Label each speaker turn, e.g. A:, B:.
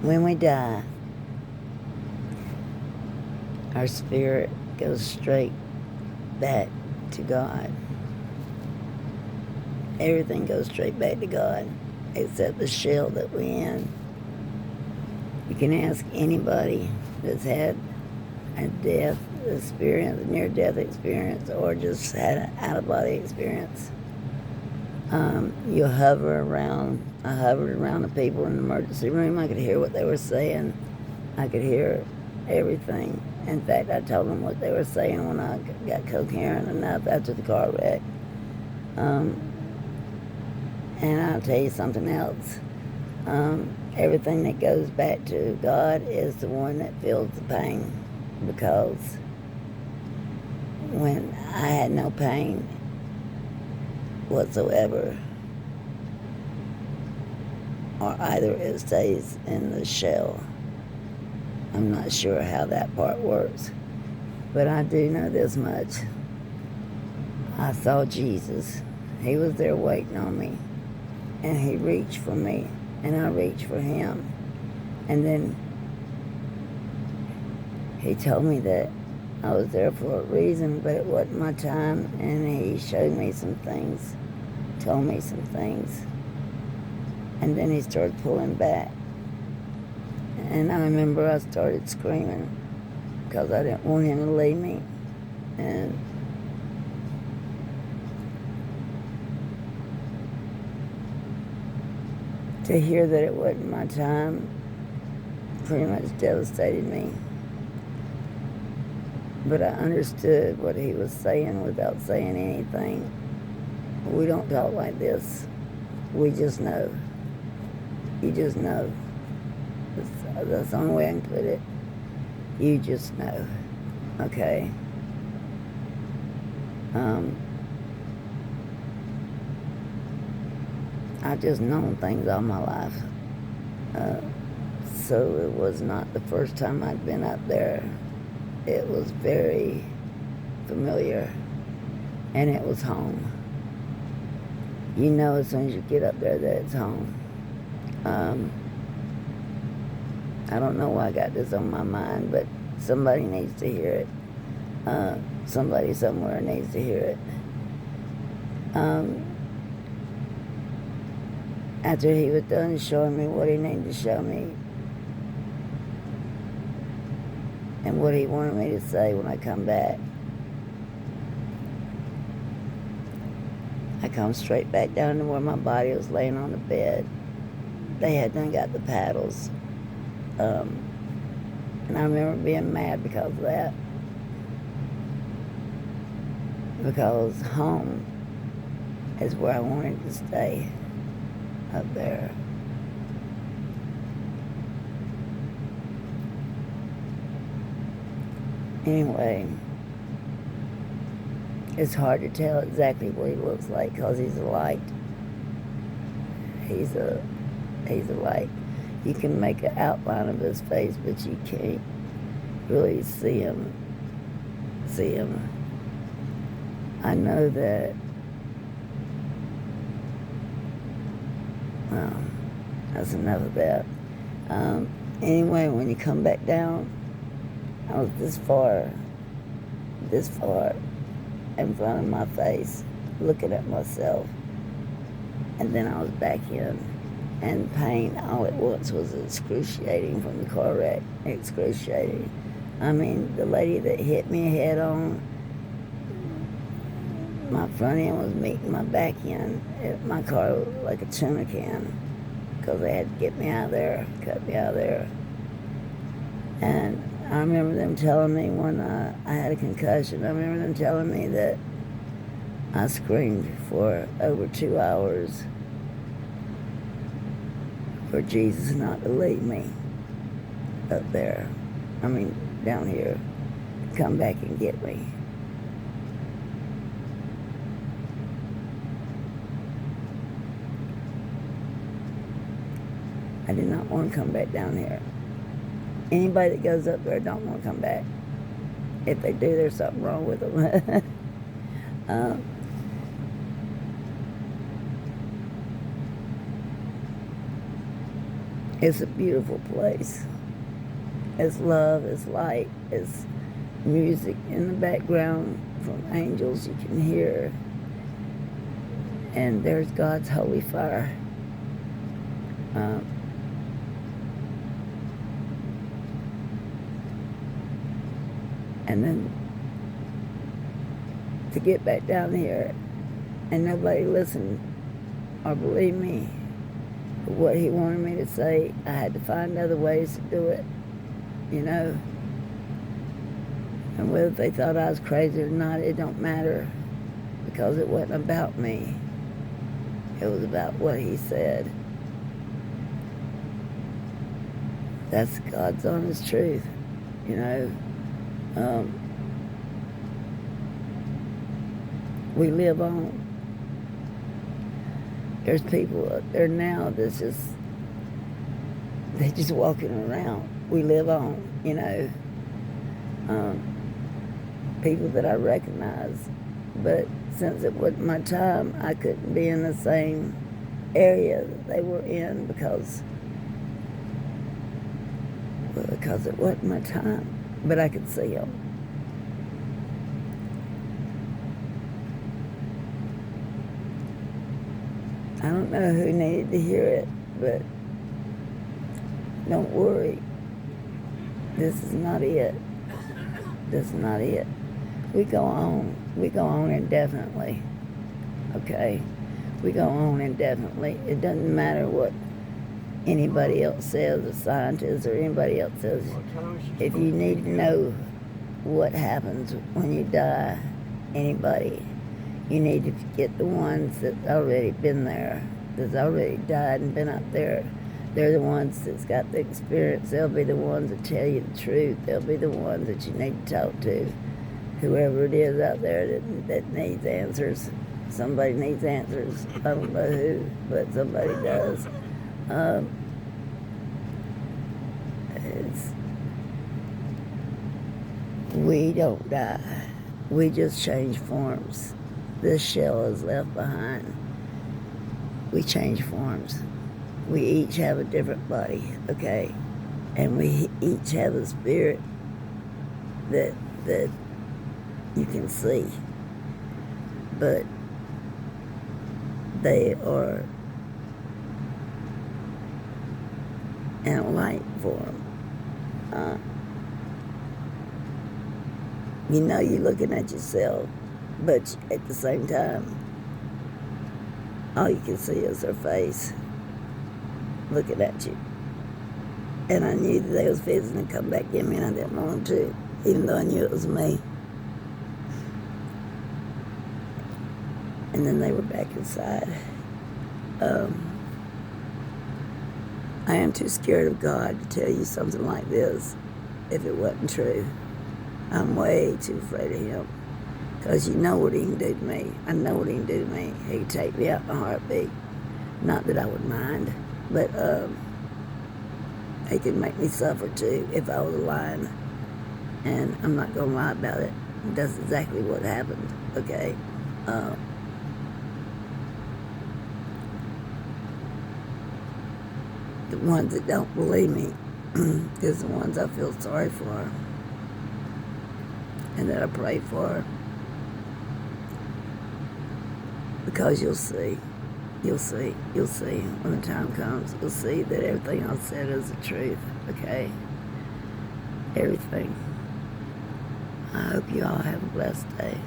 A: When we die, our spirit goes straight back to God. Everything goes straight back to God, except the shell that we're in. You can ask anybody that's had a death experience, a near-death experience, or just had an out-of-body experience. You hover around. I hovered around the people in the emergency room. I could hear what they were saying. I could hear everything. In fact, I told them what they were saying when I got coherent enough after the car wreck. And I'll tell you something else. Everything that goes back to God is the one that feels the pain, because when I had no pain whatsoever, or either it stays in the shell. I'm not sure how that part works, but I do know this much. I saw Jesus. He was there waiting on me, and he reached for me, and I reached for him. And then he told me that I was there for a reason, but it wasn't my time, and he showed me some things, told me some things, and then he started pulling back. And I remember I started screaming because I didn't want him to leave me. And to hear that it wasn't my time pretty much devastated me. But I understood what he was saying without saying anything. We don't talk like this. We just know. You just know. That's the only way I can put it. You just know. Okay? I've just known things all my life. So it was not the first time I'd been up there. It was very familiar. And it was home. You know as soon as you get up there that it's home. I don't know why I got this on my mind, but somebody needs to hear it. Somebody somewhere needs to hear it. After he was done showing me what he needed to show me and what he wanted me to say when I come back, I come straight back down to where my body was laying on the bed. They had done got the paddles. And I remember being mad because of that. Because home is where I wanted to stay, up there. Anyway, it's hard to tell exactly what he looks like because he's a light. He's a light. You can make an outline of his face, but you can't really see him. I know that, well, that's enough of that. Anyway, when you come back down, I was this far in front of my face, looking at myself, and then I was back in. And pain all at once was excruciating from the car wreck. Excruciating. I mean, the lady that hit me head on, my front end was meeting my back end. My car was like a tuna can because they had to get me out of there, cut me out of there. And I remember them telling me when I had a concussion, I remember them telling me that I screamed for over 2 hours for Jesus not to leave me up there. I mean, down here. Come back and get me. I did not want to come back down here. Anybody that goes up there don't want to come back. If they do, there's something wrong with them. It's a beautiful place. It's love, it's light, it's music in the background from angels you can hear. And there's God's holy fire. And then to get back down here and nobody listened or believed me for what he wanted me to say, I had to find other ways to do it, you know. And whether they thought I was crazy or not, it don't matter, because it wasn't about me. It was about what he said. That's God's honest truth, you know. We live on. There's people up there now that's they're just walking around. We live on, you know. People that I recognize. But since it wasn't my time, I couldn't be in the same area that they were in because it wasn't my time. But I could see them. I don't know who needed to hear it, but don't worry. This is not it. This is not it. We go on. We go on indefinitely. Okay? We go on indefinitely. It doesn't matter what anybody else says, a scientist or anybody else says. If you need to know what happens when you die, anybody, you need to get the ones that's already been there, that's already died and been up there. They're the ones that's got the experience. They'll be the ones that tell you the truth. They'll be the ones that you need to talk to. Whoever it is out there that needs answers. Somebody needs answers. I don't know who, but somebody does. We don't die. We just change forms. This shell is left behind. We change forms. We each have a different body, okay? And we each have a spirit that you can see. But they are in a light form. You know you're looking at yourself, but at the same time, all you can see is her face looking at you. And I knew that they was fixing to come back in me, and I didn't want to, even though I knew it was me. And then they were back inside. I am too scared of God to tell you something like this if it wasn't true. I'm way too afraid of him. Because you know what he can do to me. I know what he can do to me. He can take me out in a heartbeat. Not that I would mind, but he could make me suffer too if I was lying. And I'm not going to lie about it. That's exactly what happened, okay? The ones that don't believe me is the ones I feel sorry for and that I pray for. Because you'll see when the time comes, you'll see that everything I said is the truth, okay? Everything. I hope you all have a blessed day.